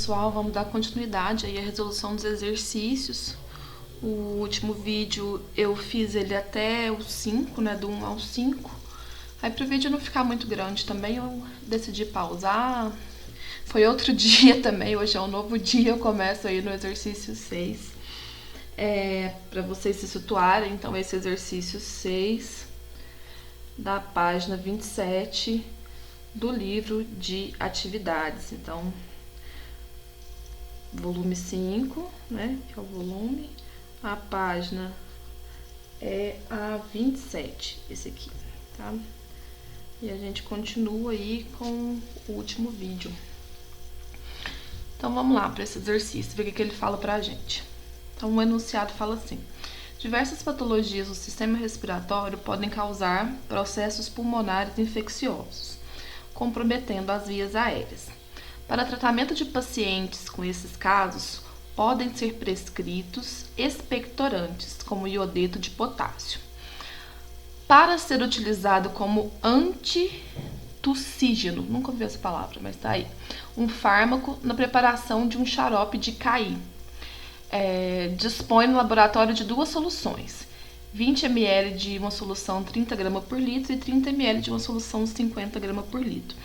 pessoal, vamos dar continuidade aí à resolução dos exercícios. O último vídeo eu fiz ele até o 5, né, do 1 ao 5. Aí pro vídeo não ficar muito grande também, eu decidi pausar. Foi outro dia também, hoje é um novo dia, eu começo aí no exercício 6. Para vocês se situarem, então esse exercício 6 da página 27 do livro de atividades. Então, volume 5, né, que é o volume, a página é a 27, esse aqui, tá? E a gente continua aí com o último vídeo. Então, vamos lá para esse exercício, ver o que ele fala pra gente. Então, o enunciado fala assim: diversas patologias do sistema respiratório podem causar processos pulmonares infecciosos, comprometendo as vias aéreas. Para tratamento de pacientes com esses casos, podem ser prescritos expectorantes, como iodeto de potássio. Para ser utilizado como antitussígeno, nunca ouvi essa palavra, mas tá aí, um fármaco na preparação de um xarope de CAI. Dispõe no laboratório de duas soluções: 20 ml de uma solução 30 gramas por litro e 30 ml de uma solução 50 gramas por litro.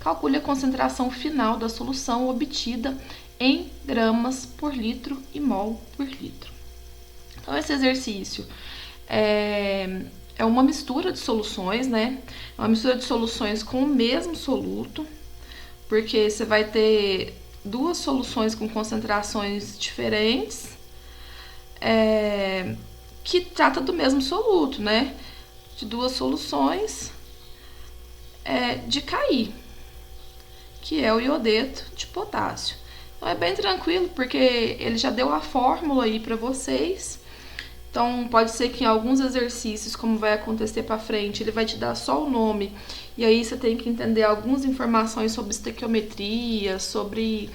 Calcule a concentração final da solução obtida em gramas por litro e mol por litro. Então, esse exercício é uma mistura de soluções, né? É uma mistura de soluções com o mesmo soluto, porque você vai ter duas soluções com concentrações diferentes, que trata do mesmo soluto, né? De duas soluções de CAI, que é o iodeto de potássio. Então é bem tranquilo, porque ele já deu a fórmula aí para vocês. Então pode ser que em alguns exercícios, como vai acontecer para frente, ele vai te dar só o nome, e aí você tem que entender algumas informações sobre estequiometria, sobre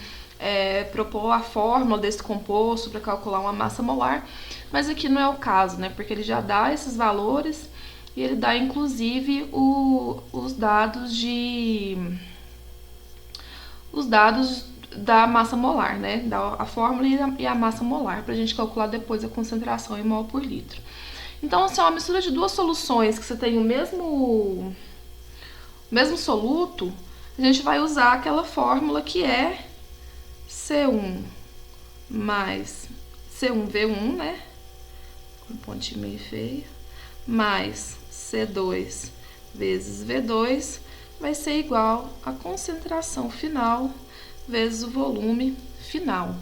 propor a fórmula desse composto para calcular uma massa molar, mas aqui não é o caso, né? Porque ele já dá esses valores e ele dá inclusive os dados da massa molar, né? Dá a fórmula e a massa molar para a gente calcular depois a concentração em mol por litro. Então, se é uma mistura de duas soluções que você tem o mesmo soluto, a gente vai usar aquela fórmula que é C1 mais C1V1, né? Com um pontinho meio feio, mais C2 vezes V2 vai ser igual à concentração final vezes o volume final.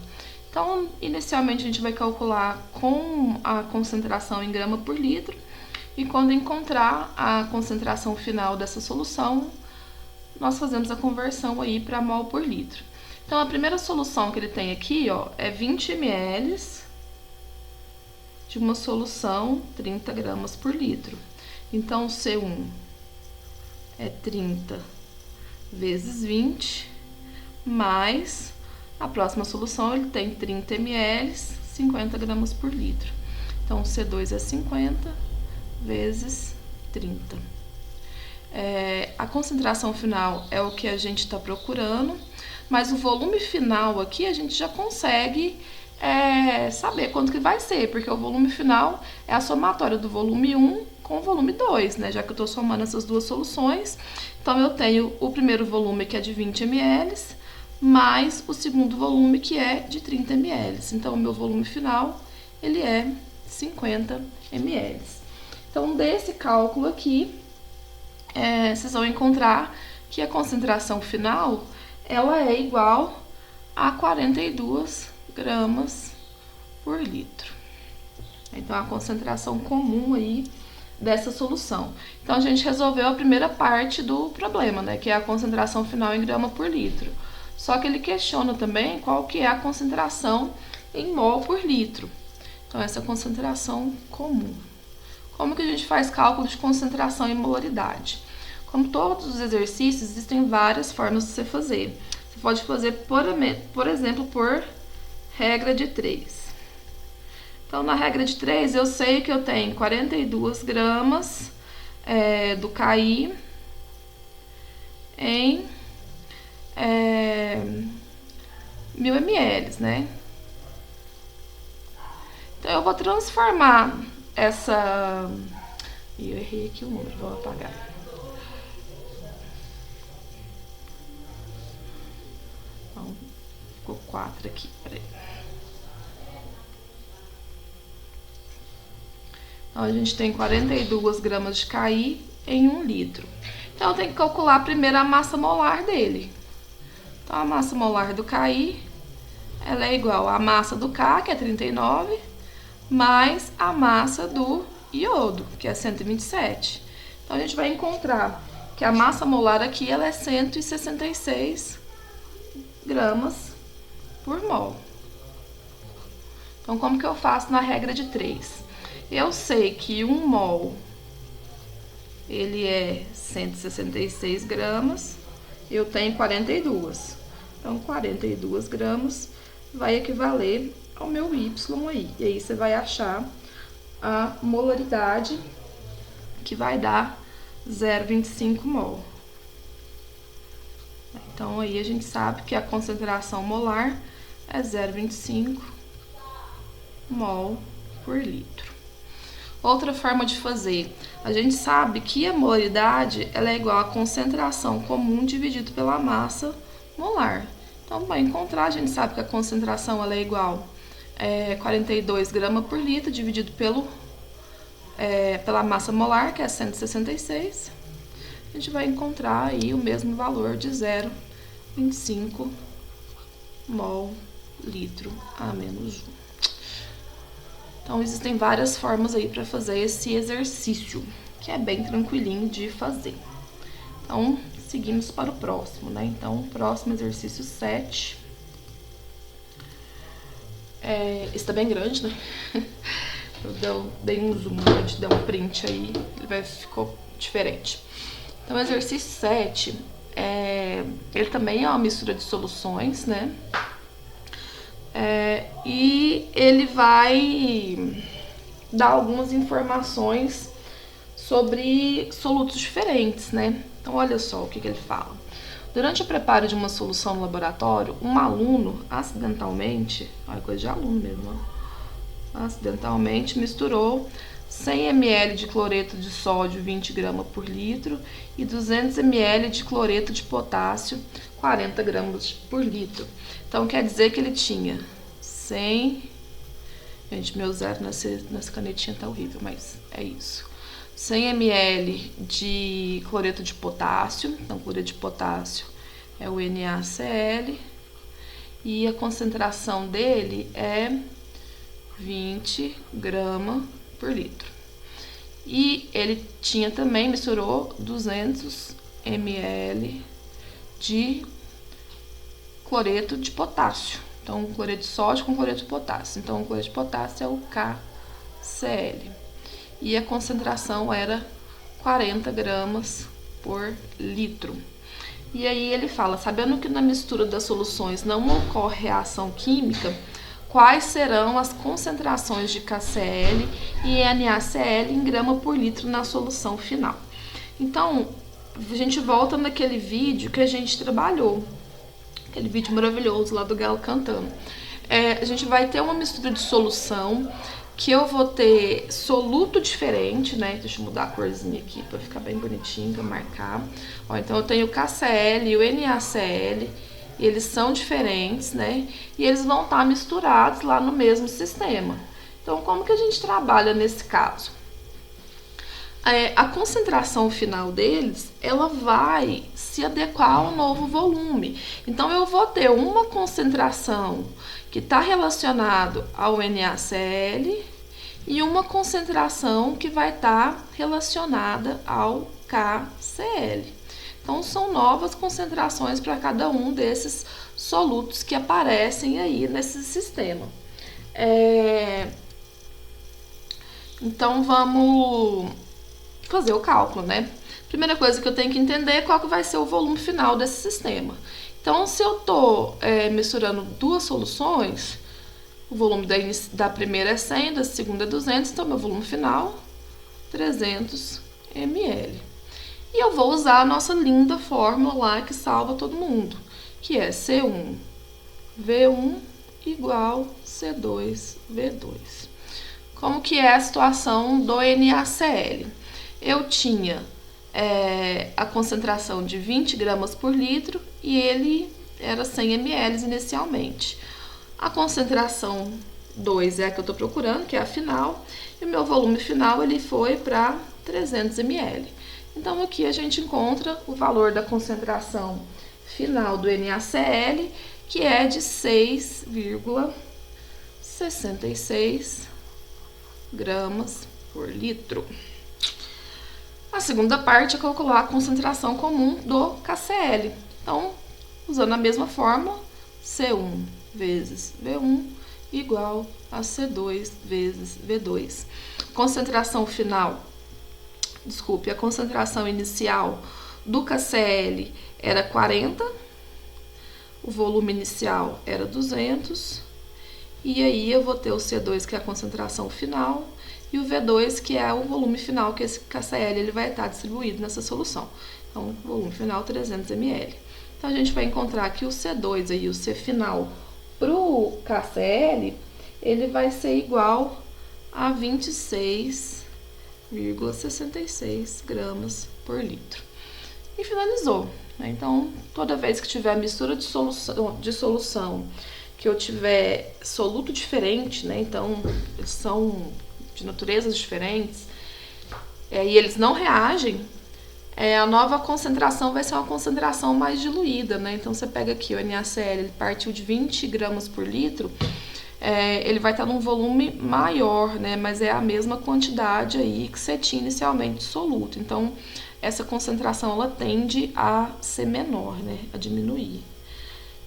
Então, inicialmente a gente vai calcular com a concentração em grama por litro, e quando encontrar a concentração final dessa solução, nós fazemos a conversão aí para mol por litro. Então, a primeira solução que ele tem aqui, ó, é 20 ml de uma solução 30 gramas por litro. Então, C1 é 30 vezes 20, mais a próxima solução, ele tem 30 ml, 50 gramas por litro. Então, C2 é 50 vezes 30. A concentração final é o que a gente está procurando, mas o volume final aqui a gente já consegue saber quanto que vai ser, porque o volume final é a somatória do volume 1 com o volume 2, né? Já que eu estou somando essas duas soluções. Então, eu tenho o primeiro volume, que é de 20 ml, mais o segundo volume, que é de 30 ml. Então, o meu volume final, ele é 50 ml. Então, desse cálculo aqui, vocês vão encontrar que a concentração final, ela é igual a 42 gramas por litro. Então, a concentração comum aí dessa solução. Então, a gente resolveu a primeira parte do problema, né? Que é a concentração final em grama por litro. Só que ele questiona também qual que é a concentração em mol por litro. Então, essa é a concentração comum. Como que a gente faz cálculo de concentração em molaridade? Como todos os exercícios, existem várias formas de você fazer. Você pode fazer, por exemplo, por regra de 3. Então, na regra de 3, eu sei que eu tenho 42 gramas do CAI em 1000 ml, né? Então, eu vou transformar essa... E eu errei aqui o número, vou apagar. Então, ficou 4 aqui, peraí. Então, a gente tem 42 gramas de KI em 1 litro. Então, eu tenho que calcular primeiro a massa molar dele. Então, a massa molar do KI, ela é igual à massa do K, que é 39, mais a massa do iodo, que é 127. Então, a gente vai encontrar que a massa molar aqui, ela é 166 gramas por mol. Então, como que eu faço na regra de 3? Eu sei que 1 mol, ele é 166 gramas, eu tenho 42. Então, 42 gramas vai equivaler ao meu Y aí. E aí, você vai achar a molaridade, que vai dar 0,25 mol. Então, aí a gente sabe que a concentração molar é 0,25 mol por litro. Outra forma de fazer, a gente sabe que a molaridade, ela é igual à concentração comum dividido pela massa molar. Então, para encontrar, a gente sabe que a concentração ela é igual a 42 gramas por litro dividido pela massa molar, que é 166. A gente vai encontrar aí o mesmo valor de 0,25 mol litro a menos 1. Então, existem várias formas aí para fazer esse exercício, que é bem tranquilinho de fazer. Então, seguimos para o próximo, né? Então, o próximo exercício 7. Esse tá bem grande, né? Eu dei um zoom, dei um print aí, ficou diferente. Então, o exercício 7, ele também é uma mistura de soluções, né? E ele vai dar algumas informações sobre solutos diferentes, né? Então, olha só o que ele fala. Durante o preparo de uma solução no laboratório, um aluno acidentalmente, olha, coisa de aluno mesmo, ó, acidentalmente misturou 100 ml de cloreto de sódio, 20 gramas por litro, e 200 ml de cloreto de potássio, 40 gramas por litro. Então, quer dizer que ele tinha 100... Gente, meu zero nessa canetinha tá horrível, mas é isso. 100 ml de cloreto de potássio. Então, cloreto de potássio é o NaCl. E a concentração dele é 20 gramas por litro. E ele tinha também, misturou 200 ml de cloreto de potássio. Então, cloreto de sódio com cloreto de potássio. Então, o cloreto de potássio é o KCl. E a concentração era 40 gramas por litro. E aí ele fala, sabendo que na mistura das soluções não ocorre reação química, quais serão as concentrações de KCl e NaCl em grama por litro na solução final? Então, a gente volta naquele vídeo que a gente trabalhou. Aquele vídeo maravilhoso lá do Galo cantando. A gente vai ter uma mistura de solução que eu vou ter soluto diferente, né? Deixa eu mudar a corzinha aqui pra ficar bem bonitinho, pra marcar. Ó, então, eu tenho o KCl e o NaCl, eles são diferentes, né? E eles vão estar misturados lá no mesmo sistema. Então, como que a gente trabalha nesse caso? A concentração final deles, ela vai se adequar ao novo volume. Então, eu vou ter uma concentração que está relacionada ao NaCl e uma concentração que vai estar relacionada ao KCl. Então, são novas concentrações para cada um desses solutos que aparecem aí nesse sistema. Então, vamos fazer o cálculo, né? Primeira coisa que eu tenho que entender é qual que vai ser o volume final desse sistema. Então, se eu estou misturando duas soluções, o volume da primeira é 100, da segunda é 200, então meu volume final, 300 ml. E eu vou usar a nossa linda fórmula lá que salva todo mundo, que é C1 V1 igual C2V2. Como que é a situação do NaCl? Eu tinha a concentração de 20 gramas por litro e ele era 100 ml inicialmente. A concentração 2 é a que eu estou procurando, que é a final, e o meu volume final ele foi para 300 ml. Então aqui a gente encontra o valor da concentração final do NaCl, que é de 6,66 gramas por litro. A segunda parte é calcular a concentração comum do KCl. Então, usando a mesma fórmula, C1 vezes V1 igual a C2 vezes V2. Concentração final, a concentração inicial do KCl era 40, o volume inicial era 200, e aí eu vou ter o C2, que é a concentração final, e o V2, que é o volume final que esse KCl ele vai estar distribuído nessa solução. Então, volume final 300 ml. Então, a gente vai encontrar que o C2 aí, o C final para o KCl, ele vai ser igual a 26,66 gramas por litro. E finalizou. Então, toda vez que tiver mistura de solução, que eu tiver soluto diferente, né? Então, eles são de naturezas diferentes, e eles não reagem, a nova concentração vai ser uma concentração mais diluída, né? Então, você pega aqui o NaCl, ele partiu de 20 gramas por litro, ele vai estar num volume maior, né? Mas é a mesma quantidade aí que você tinha inicialmente de soluto. Então, essa concentração, ela tende a ser menor, né? A diminuir.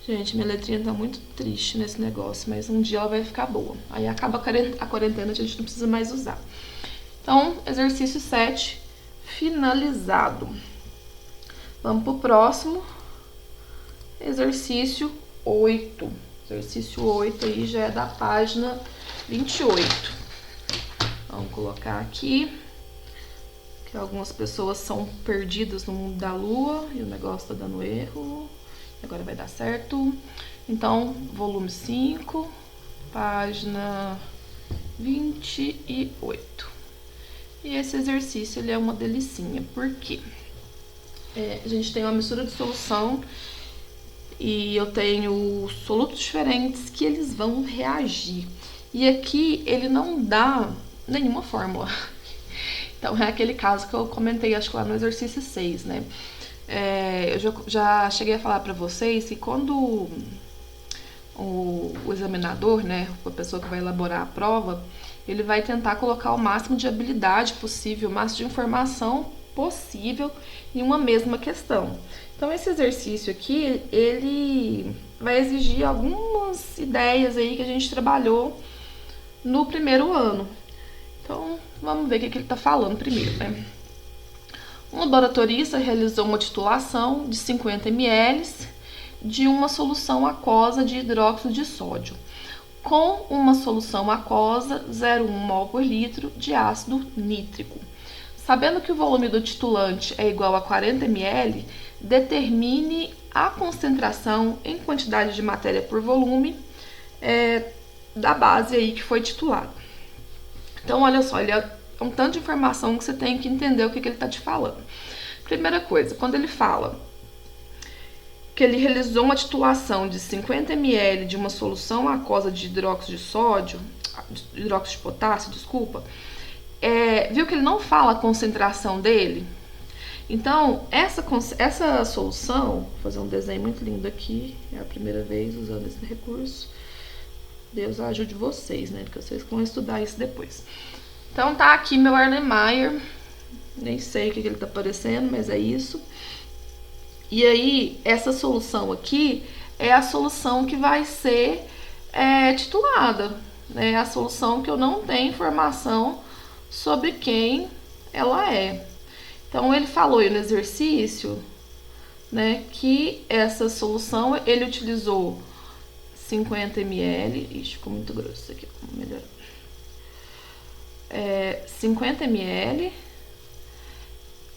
Gente, minha letrinha tá muito triste nesse negócio, mas um dia ela vai ficar boa. Aí acaba a quarentena, a gente não precisa mais usar. Então, exercício 7 finalizado. Vamos pro próximo. Exercício 8. Exercício 8 aí já é da página 28. Vamos colocar aqui, que algumas pessoas são perdidas no mundo da lua e o negócio tá dando erro. Agora vai dar certo. Então, volume 5, página 28. E esse exercício, ele é uma delicinha. Por quê? A gente tem uma mistura de solução e eu tenho solutos diferentes que eles vão reagir. E aqui, ele não dá nenhuma fórmula. Então, é aquele caso que eu comentei, acho que lá no exercício 6, né? Eu já cheguei a falar para vocês que quando o examinador, né, a pessoa que vai elaborar a prova, ele vai tentar colocar o máximo de habilidade possível, o máximo de informação possível em uma mesma questão. Então, esse exercício aqui, ele vai exigir algumas ideias aí que a gente trabalhou no primeiro ano. Então, vamos ver o que ele está falando primeiro, né? Um laboratorista realizou uma titulação de 50 ml de uma solução aquosa de hidróxido de sódio com uma solução aquosa 0,1 mol por litro de ácido nítrico. Sabendo que o volume do titulante é igual a 40 ml, determine a concentração em quantidade de matéria por volume da base aí que foi titulada. Então, olha só, ele é um tanto de informação que você tem que entender o que ele está te falando. Primeira coisa, quando ele fala que ele realizou uma titulação de 50 ml de uma solução aquosa de hidróxido de potássio, viu que ele não fala a concentração dele? Então, essa solução, vou fazer um desenho muito lindo aqui, é a primeira vez usando esse recurso. Deus ajude vocês, né? Porque vocês vão estudar isso depois. Então, tá aqui meu Erlenmeyer, nem sei o que ele tá parecendo, mas é isso. E aí, essa solução aqui é a solução que vai ser titulada, né? É a solução que eu não tenho informação sobre quem ela é. Então, ele falou aí no exercício, né, que essa solução, ele utilizou 50 ml, ixi, ficou muito grosso isso aqui, vamos melhorar. 50 ml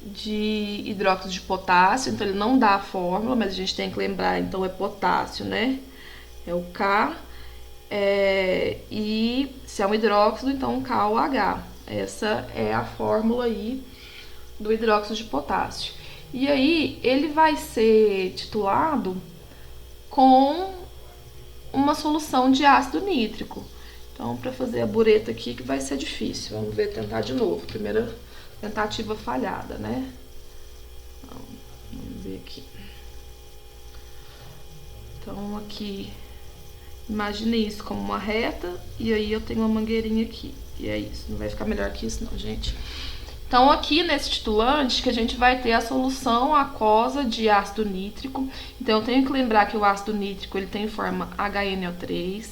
de hidróxido de potássio, então ele não dá a fórmula, mas a gente tem que lembrar, então é potássio, né? É o K, e se é um hidróxido, então KOH. Essa é a fórmula aí do hidróxido de potássio. E aí, ele vai ser titulado com uma solução de ácido nítrico. Então, para fazer a bureta aqui, que vai ser difícil. Vamos ver, tentar de novo. Primeira tentativa falhada, né? Então, vamos ver aqui. Então, aqui, imagine isso como uma reta, e aí eu tenho uma mangueirinha aqui. E é isso, não vai ficar melhor que isso não, gente. Então, aqui nesse titulante, que a gente vai ter a solução aquosa de ácido nítrico. Então, eu tenho que lembrar que o ácido nítrico, ele tem forma HNO3.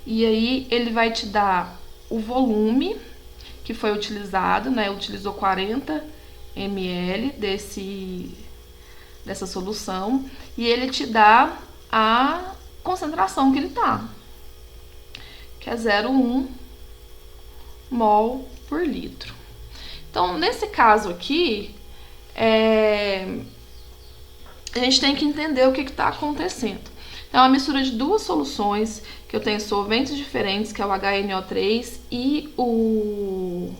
E aí, ele vai te dar o volume que foi utilizado, né? Utilizou 40 ml dessa solução. E ele te dá a concentração que ele tá, que é 0,1 mol por litro. Então, nesse caso aqui, a gente tem que entender o que está acontecendo. É uma mistura de duas soluções, que eu tenho solventes diferentes, que é o HNO3 e o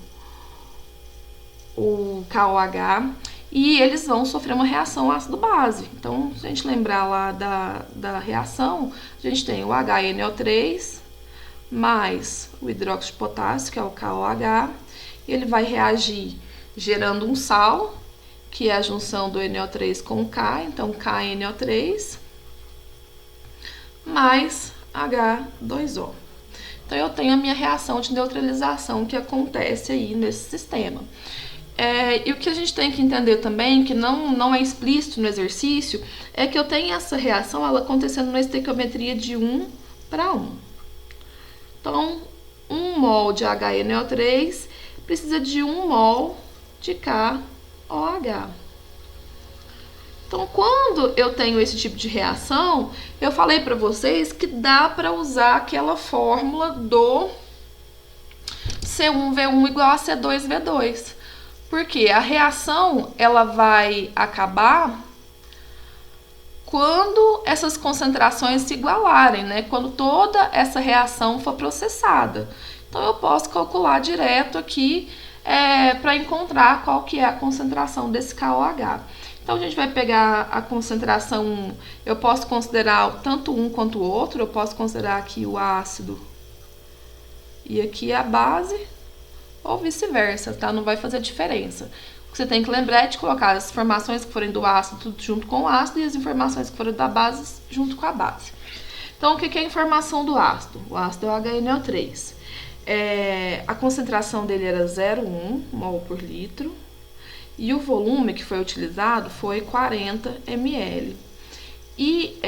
KOH, e eles vão sofrer uma reação ácido-base. Então, se a gente lembrar lá da reação, a gente tem o HNO3 mais o hidróxido de potássio, que é o KOH, e ele vai reagir gerando um sal, que é a junção do NO3 com o K, então KNO3 mais H2O. Então, eu tenho a minha reação de neutralização que acontece aí nesse sistema. E o que a gente tem que entender também, que não é explícito no exercício, é que eu tenho essa reação ela acontecendo na estequiometria de 1 para 1. Então, 1 mol de HNO3 precisa de 1 mol de KOH. Então, quando eu tenho esse tipo de reação, eu falei para vocês que dá para usar aquela fórmula do C1V1 igual a C2V2. Porque a reação ela vai acabar quando essas concentrações se igualarem, né? Quando toda essa reação for processada. Então, eu posso calcular direto aqui para encontrar qual que é a concentração desse KOH. Então, a gente vai pegar a concentração, eu posso considerar tanto um quanto o outro, eu posso considerar aqui o ácido e aqui a base, ou vice-versa, tá? Não vai fazer diferença. O que você tem que lembrar é de colocar as informações que forem do ácido tudo junto com o ácido e as informações que forem da base junto com a base. Então, o que é a informação do ácido? O ácido é o HNO3. A concentração dele era 0,1 mol por litro. E o volume que foi utilizado foi 40 ml. E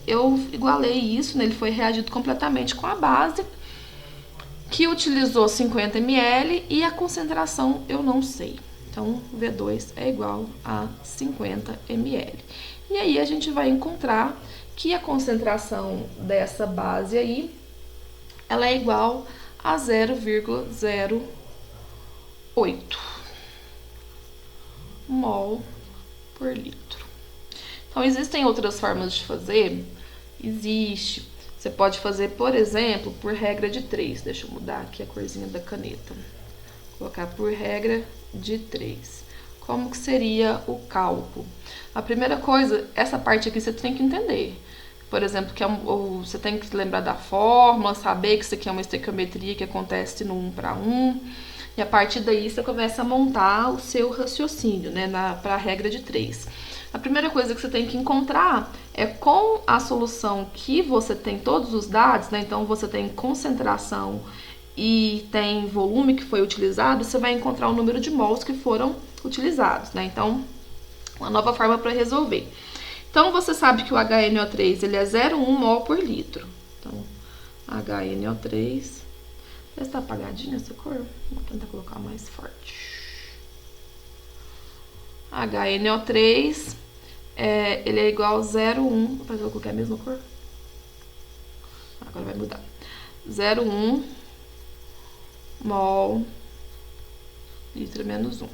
eu igualei isso, né? Ele foi reagido completamente com a base, que utilizou 50 ml, e a concentração eu não sei. Então, V2 é igual a 50 ml. E aí, a gente vai encontrar que a concentração dessa base aí, ela é igual a 0,08 mol por litro. Então, existem outras formas de fazer? Existe. Você pode fazer, por exemplo, por regra de 3. Deixa eu mudar aqui a corzinha da caneta. Vou colocar por regra de 3. Como que seria o cálculo? A primeira coisa, essa parte aqui você tem que entender. Por exemplo, que você tem que lembrar da fórmula, saber que isso aqui é uma estequiometria que acontece no 1 para 1. E a partir daí você começa a montar o seu raciocínio, né, para a regra de 3. A primeira coisa que você tem que encontrar é com a solução que você tem todos os dados, né? Então, você tem concentração e tem volume que foi utilizado, você vai encontrar o número de mols que foram utilizados, né? Então, uma nova forma para resolver. Então, você sabe que o HNO3 ele é 0,1 mol por litro. Então, HNO3... Está apagadinha essa cor? Vou tentar colocar mais forte. HNO3, ele é igual a 0,1. Rapaz, eu vou colocar a mesma cor? Agora vai mudar. 0,1 mol litro menos 1.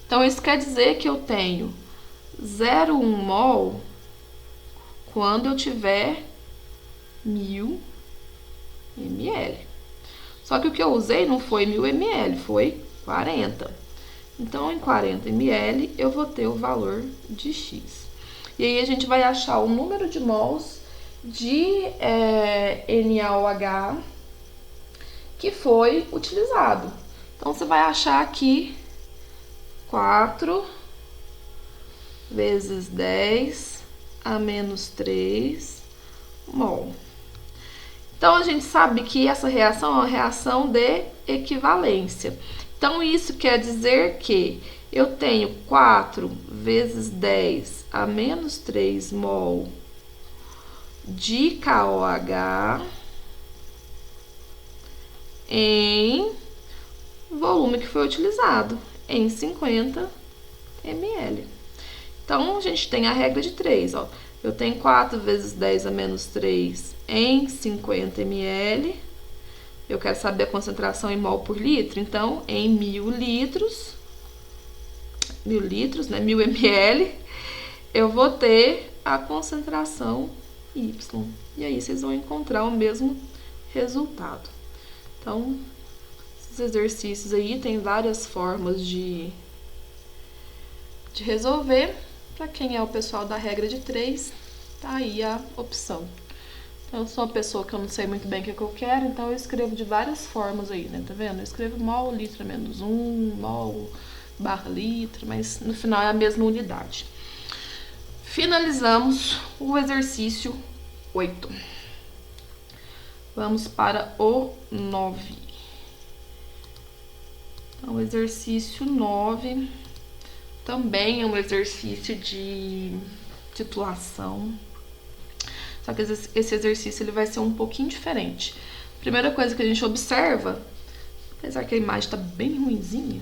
Então, isso quer dizer que eu tenho 0,1 mol quando eu tiver 1000 ml. Só que o que eu usei não foi 1000 ml, foi 40. Então, em 40 ml, eu vou ter o valor de X. E aí, a gente vai achar o número de mols de NaOH que foi utilizado. Então, você vai achar aqui 4 vezes 10 a menos 3 mol. Então, a gente sabe que essa reação é uma reação de equivalência. Então, isso quer dizer que eu tenho 4 vezes 10 a menos 3 mol de KOH em volume que foi utilizado, em 50 ml. Então, a gente tem a regra de 3, ó. Eu tenho 4 vezes 10 a menos 3 em 50 ml. Eu quero saber a concentração em mol por litro, então, em 1000 litros, né, 1000 ml, eu vou ter a concentração Y. E aí, vocês vão encontrar o mesmo resultado. Então, esses exercícios aí tem várias formas de resolver. Para quem é o pessoal da regra de 3, tá aí a opção. Então, eu sou uma pessoa que eu não sei muito bem o que eu quero, então eu escrevo de várias formas aí, né? Tá vendo? Eu escrevo mol, litro, menos 1, mol, barra litro, mas no final é a mesma unidade. Finalizamos o exercício 8. Vamos para o 9. Então, o exercício 9 também é um exercício de titulação. Só que esse exercício ele vai ser um pouquinho diferente. Primeira coisa que a gente observa, apesar que a imagem está bem ruinzinha,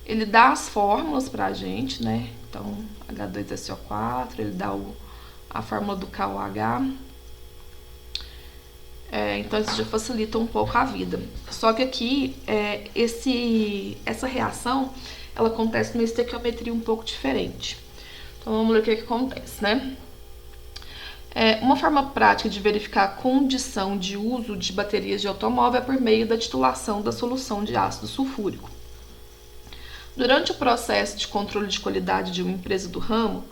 ele dá as fórmulas pra gente, né? Então, H2SO4, ele dá a fórmula do KOH. Então, isso já facilita um pouco a vida. Só que aqui, essa reação, ela acontece numa estequiometria um pouco diferente. Então, vamos ver o que acontece, né? Uma forma prática de verificar a condição de uso de baterias de automóvel é por meio da titulação da solução de ácido sulfúrico. Durante o processo de controle de qualidade de uma empresa do ramo,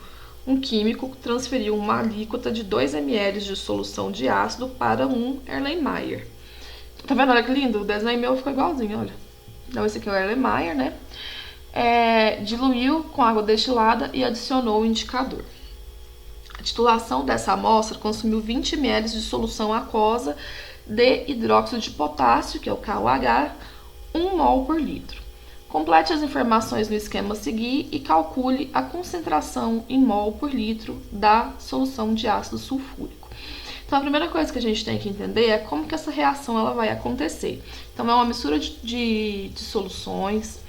um químico transferiu uma alíquota de 2 ml de solução de ácido para um Erlenmeyer. Tá vendo? Olha que lindo, o desenho meu ficou igualzinho, olha. Então, esse aqui é o Erlenmeyer, né? Diluiu com água destilada e adicionou o indicador. A titulação dessa amostra consumiu 20 ml de solução aquosa de hidróxido de potássio, que é o KOH, 1 mol por litro. Complete as informações no esquema a seguir e calcule a concentração em mol por litro da solução de ácido sulfúrico. Então, a primeira coisa que a gente tem que entender é como que essa reação ela vai acontecer. Então, é uma mistura de soluções,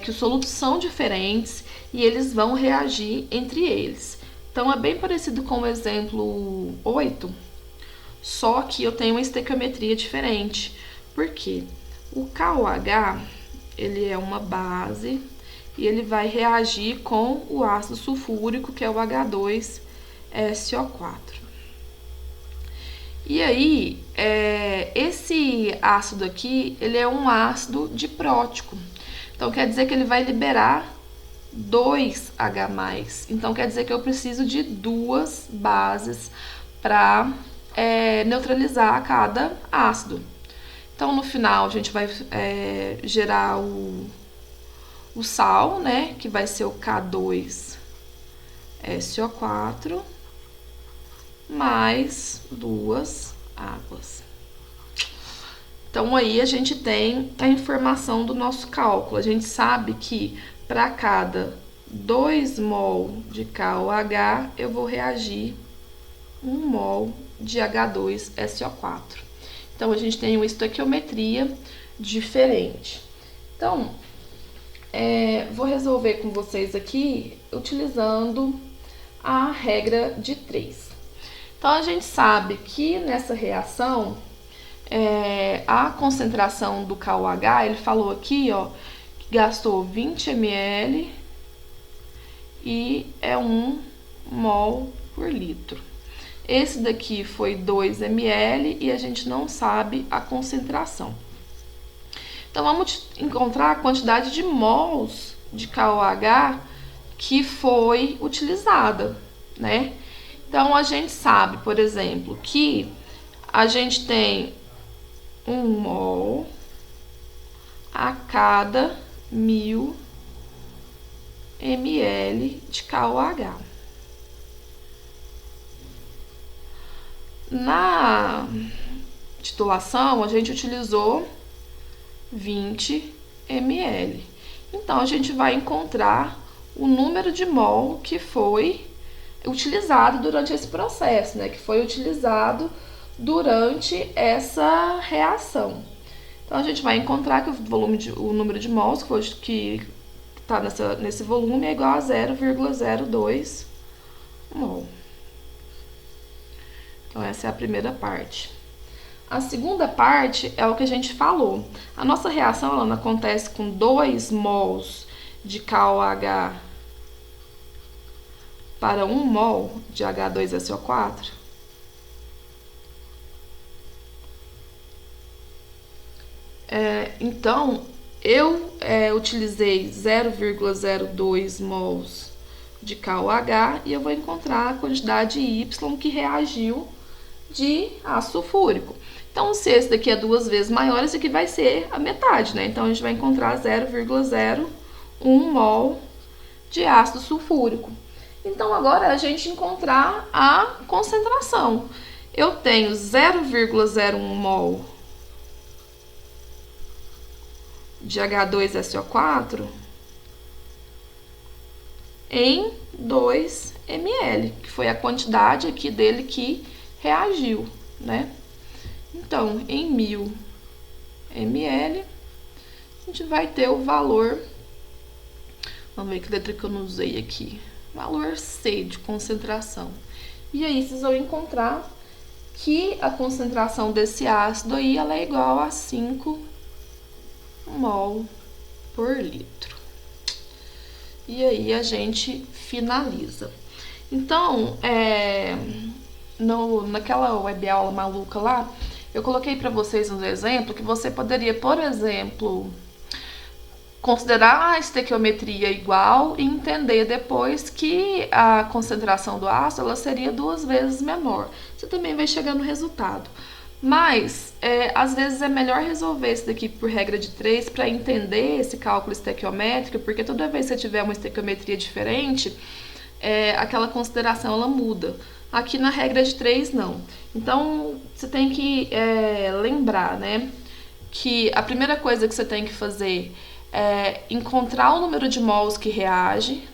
que os solutos são diferentes e eles vão reagir entre eles. Então, é bem parecido com o exemplo 8, só que eu tenho uma estequiometria diferente. Por quê? O KOH, ele é uma base e ele vai reagir com o ácido sulfúrico, que é o H2SO4. E aí, esse ácido aqui, ele é um ácido diprótico. Então, quer dizer que ele vai liberar 2H+. Então, quer dizer que eu preciso de 2 bases para neutralizar cada ácido. Então, no final, a gente vai gerar o sal, né? Que vai ser o K2SO4 mais 2 águas. Então, aí a gente tem a informação do nosso cálculo. A gente sabe que para cada 2 mol de KOH, eu vou reagir 1 mol de H2SO4. Então, a gente tem uma estequiometria diferente. Então, vou resolver com vocês aqui utilizando a regra de 3. Então, a gente sabe que nessa reação, a concentração do KOH, ele falou aqui, ó, que gastou 20 ml e é 1 mol por litro. Esse daqui foi 2 ml e a gente não sabe a concentração. Então, vamos encontrar a quantidade de mols de KOH que foi utilizada, né? Então, a gente sabe, por exemplo, que a gente tem 1 mol a cada 1000 ml de KOH. Na titulação, a gente utilizou 20 ml. Então, a gente vai encontrar o número de mol que foi utilizado durante esse processo, né? Que foi utilizado durante essa reação. Então, a gente vai encontrar que o número de mols que está nesse volume é igual a 0,02 mol. Então, essa é a primeira parte. A segunda parte é o que a gente falou. A nossa reação ela não acontece com 2 mols de KOH para 1 mol de H2SO4? Então, eu utilizei 0,02 mols de KOH e eu vou encontrar a quantidade Y que reagiu de ácido sulfúrico. Então, se esse daqui é 2 vezes maior, esse aqui vai ser a metade, né? Então, a gente vai encontrar 0,01 mol de ácido sulfúrico. Então, agora é a gente encontrar a concentração. Eu tenho 0,01 mol de H2SO4 em 2 ml, que foi a quantidade aqui dele que reagiu, né? Então, em 1000 ml, a gente vai ter o valor, vamos ver que letra que eu não usei aqui, valor C de concentração. E aí, vocês vão encontrar que a concentração desse ácido aí, ela é igual a 5 mol por litro. E aí, a gente finaliza. Então, naquela web aula maluca lá, eu coloquei para vocês um exemplo que você poderia, por exemplo, considerar a estequiometria igual e entender depois que a concentração do ácido ela seria 2 vezes menor. Você também vai chegar no resultado. Mas, às vezes é melhor resolver isso daqui por regra de 3 para entender esse cálculo estequiométrico, porque toda vez que você tiver uma estequiometria diferente, aquela consideração ela muda. Aqui na regra de 3, não. Então, você tem que lembrar, né, que a primeira coisa que você tem que fazer é encontrar o número de mols que reage.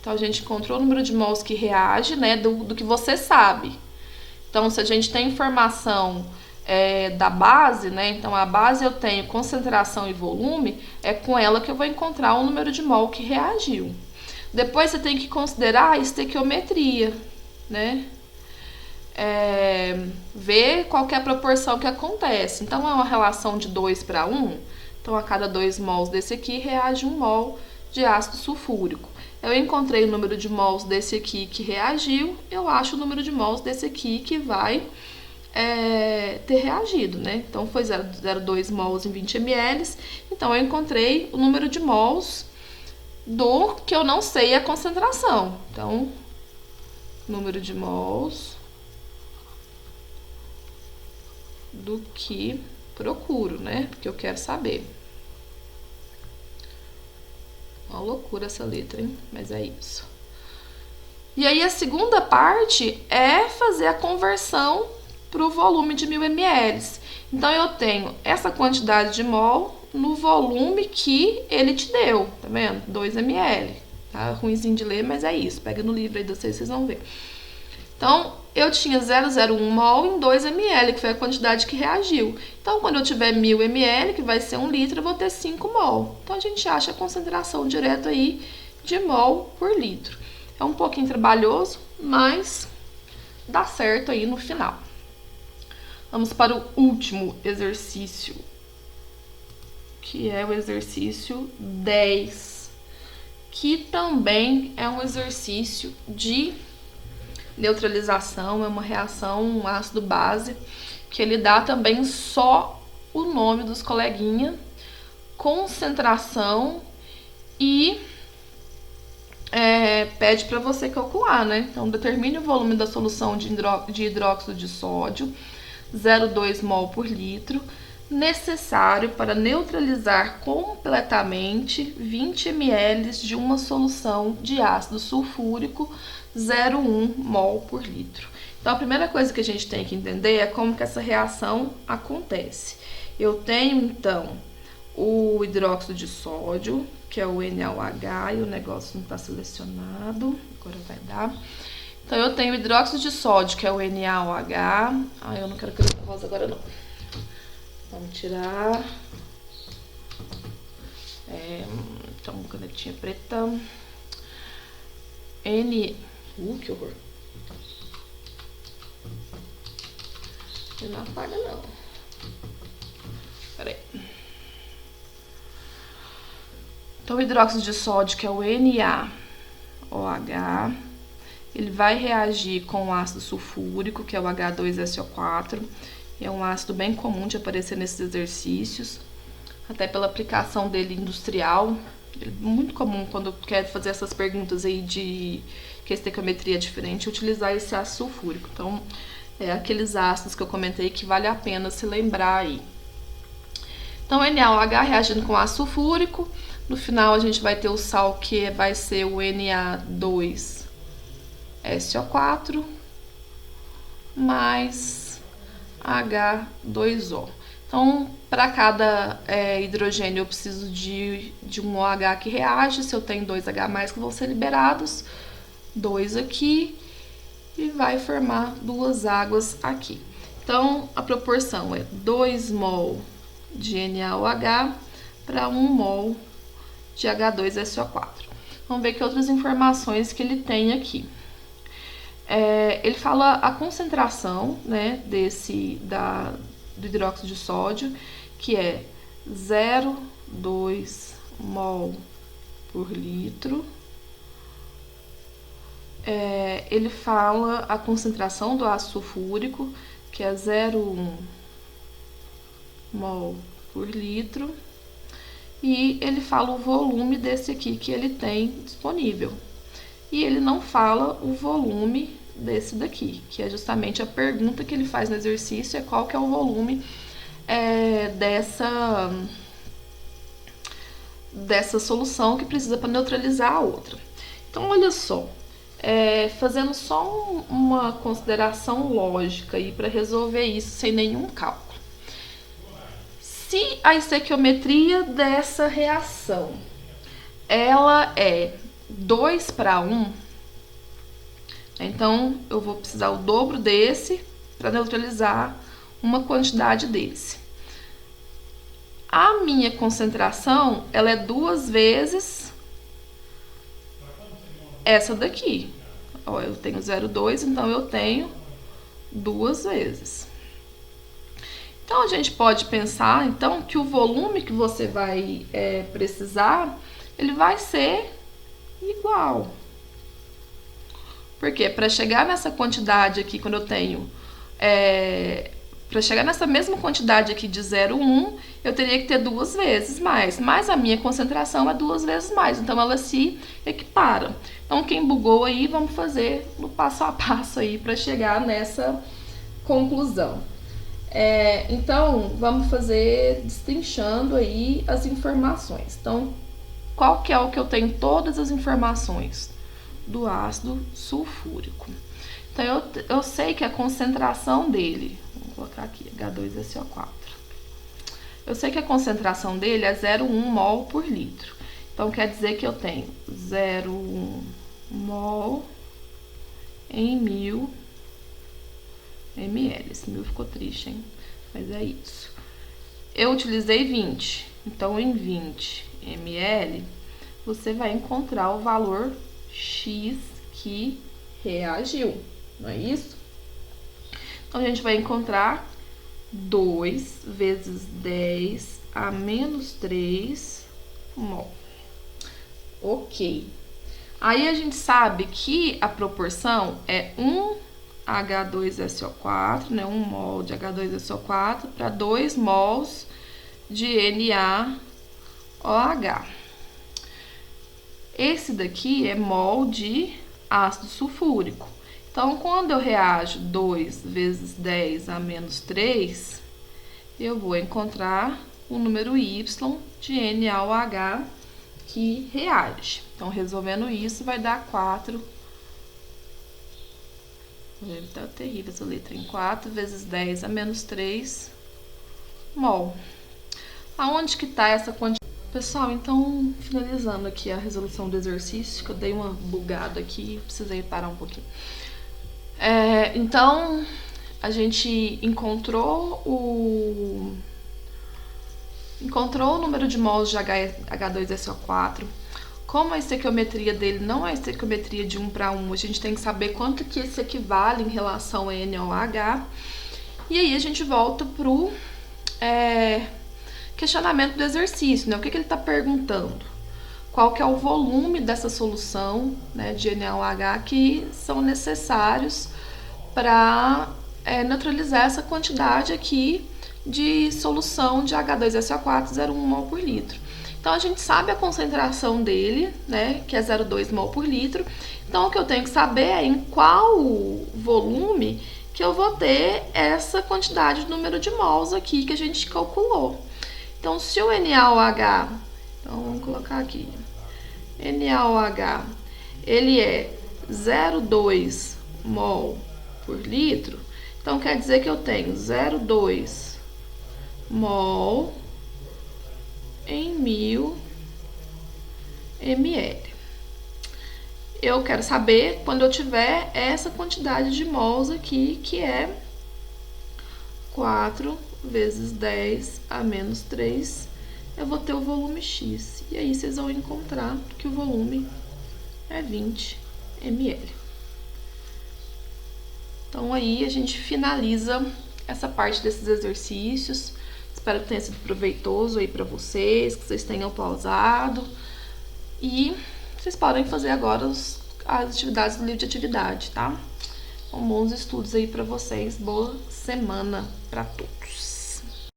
Então, a gente encontrou o número de mols que reage, né, do que você sabe. Então, se a gente tem informação da base, né, então a base eu tenho concentração e volume, é com ela que eu vou encontrar o número de mol que reagiu. Depois você tem que considerar a estequiometria, né, ver qual que é a proporção que acontece. Então, é uma relação de 2 para 1, então a cada 2 mols desse aqui reage 1 mol de ácido sulfúrico. Eu encontrei o número de mols desse aqui que reagiu, eu acho o número de mols desse aqui que vai ter reagido, né? Então, foi 0,02 mols em 20 ml. Então, eu encontrei o número de mols do que eu não sei a concentração. Então, número de mols do que procuro, né? Porque eu quero saber. Uma loucura essa letra, hein? Mas é isso. E aí, a segunda parte é fazer a conversão para o volume de 1000 ml. Então, eu tenho essa quantidade de mol no volume que ele te deu, tá vendo? 2 ml. Tá ruimzinho de ler, mas é isso. Pega no livro aí de vocês vão ver. Então, eu tinha 0,01 mol em 2 ml, que foi a quantidade que reagiu. Então, quando eu tiver 1000 ml, que vai ser 1 litro, eu vou ter 5 mol. Então, a gente acha a concentração direto aí de mol por litro. É um pouquinho trabalhoso, mas dá certo aí no final. Vamos para o último exercício, que é o exercício 10. que também é um exercício de neutralização, é uma reação, um ácido base, que ele dá também só o nome dos coleguinhas, concentração e pede para você calcular, né? Então, determine o volume da solução de hidróxido de sódio, 0,2 mol por litro, necessário para neutralizar completamente 20 ml de uma solução de ácido sulfúrico, 0,1 mol por litro. Então, a primeira coisa que a gente tem que entender é como que essa reação acontece. Eu tenho, então, o hidróxido de sódio, que é o NaOH, e o negócio não está selecionado, agora vai dar. Então, eu tenho o hidróxido de sódio, que é o NaOH. Eu não quero caneta rosa agora, não. Vamos tirar. Então, canetinha preta. Que horror. Não apaga, não. Peraí. Então, o hidróxido de sódio, que é o NaOH, ele vai reagir com o ácido sulfúrico, que é o H2SO4. É um ácido bem comum de aparecer nesses exercícios, até pela aplicação dele industrial. É muito comum quando quer fazer essas perguntas aí de que a estequiometria é diferente, utilizar esse ácido sulfúrico. Então, aqueles ácidos que eu comentei que vale a pena se lembrar aí. Então, NaOH reagindo com ácido sulfúrico. No final, a gente vai ter o sal, que vai ser o Na2SO4 mais H2O. Então, para cada hidrogênio, eu preciso de um OH que reage. Se eu tenho 2H+, que vão ser liberados, 2 aqui, e vai formar 2 águas aqui. Então, a proporção é 2 mol de NaOH para 1 mol de H2SO4. Vamos ver que outras informações que ele tem aqui. Ele fala a concentração, né, do hidróxido de sódio, que é 0,2 mol por litro. Ele fala a concentração do ácido sulfúrico, que é 0,1 mol por litro. E ele fala o volume desse aqui que ele tem disponível. E ele não fala o volume desse daqui, que é justamente a pergunta que ele faz no exercício, é qual que é o volume dessa solução que precisa para neutralizar a outra. Então, olha só, fazendo só uma consideração lógica aí para resolver isso sem nenhum cálculo. Se a estequiometria dessa reação ela é 2 para 1, então eu vou precisar o dobro desse para neutralizar uma quantidade desse. A minha concentração, ela é 2 vezes essa daqui. Ó, eu tenho 0,2, então eu tenho 2 vezes. Então, a gente pode pensar, então, que o volume que você vai precisar, ele vai ser igual. Porque para chegar nessa quantidade aqui, quando eu tenho... para chegar nessa mesma quantidade aqui de 0,1, eu teria que ter 2 vezes mais. Mas a minha concentração é 2 vezes mais, então ela se equipara. Então, quem bugou aí, vamos fazer no passo a passo aí para chegar nessa conclusão. Então, vamos fazer destrinchando aí as informações. Então, qual que é o que eu tenho todas as informações? Do ácido sulfúrico. Então, eu sei que a concentração dele, vou colocar aqui, H2SO4. Eu sei que a concentração dele é 0,1 mol por litro. Então, quer dizer que eu tenho 0,1 mol em 1000 ml. Esse 1000 ficou triste, hein? Mas é isso. Eu utilizei 20. Então, em 20 ml, você vai encontrar o valor X que reagiu. Não é isso? Então, a gente vai encontrar 2 vezes 10 a menos 3 mol. Ok. Aí a gente sabe que a proporção é 1 H2SO4, né? 1 mol de H2SO4 para 2 mols de NaOH. Esse daqui é mol de ácido sulfúrico. Então, quando eu reajo 2 vezes 10 a menos 3, eu vou encontrar o número Y de NaOH que reage. Então, resolvendo isso, vai dar 4. Tá terrível essa letra. Em 4 vezes 10 a menos 3 mol. Aonde que tá essa quantidade? Pessoal, então, finalizando aqui a resolução do exercício, que eu dei uma bugada aqui, precisei parar um pouquinho. Então, a gente encontrou o número de mols de H2SO4. Como a estequiometria dele não é a estequiometria de 1 para 1, a gente tem que saber quanto que isso equivale em relação a NaOH. E aí a gente volta pro questionamento do exercício, né? O que ele está perguntando? Qual que é o volume dessa solução, né, de NaOH que são necessários para neutralizar essa quantidade aqui de solução de H2SO4 0,1 mol por litro. Então, a gente sabe a concentração dele, né, que é 0,2 mol por litro. Então, o que eu tenho que saber é em qual volume que eu vou ter essa quantidade de número de mols aqui que a gente calculou. Então, se o NaOH, então vamos colocar aqui, NaOH, ele é 0,2 mol por litro, então quer dizer que eu tenho 0,2 mol em 1000 ml. Eu quero saber quando eu tiver essa quantidade de mols aqui, que é 4 vezes 10 a menos 3, eu vou ter o volume X. E aí vocês vão encontrar que o volume é 20 ml. Então aí a gente finaliza essa parte desses exercícios. Espero que tenha sido proveitoso aí para vocês, que vocês tenham pausado. E vocês podem fazer agora as atividades do livro de atividade, tá? Então, bons estudos aí para vocês. Boa semana para todos.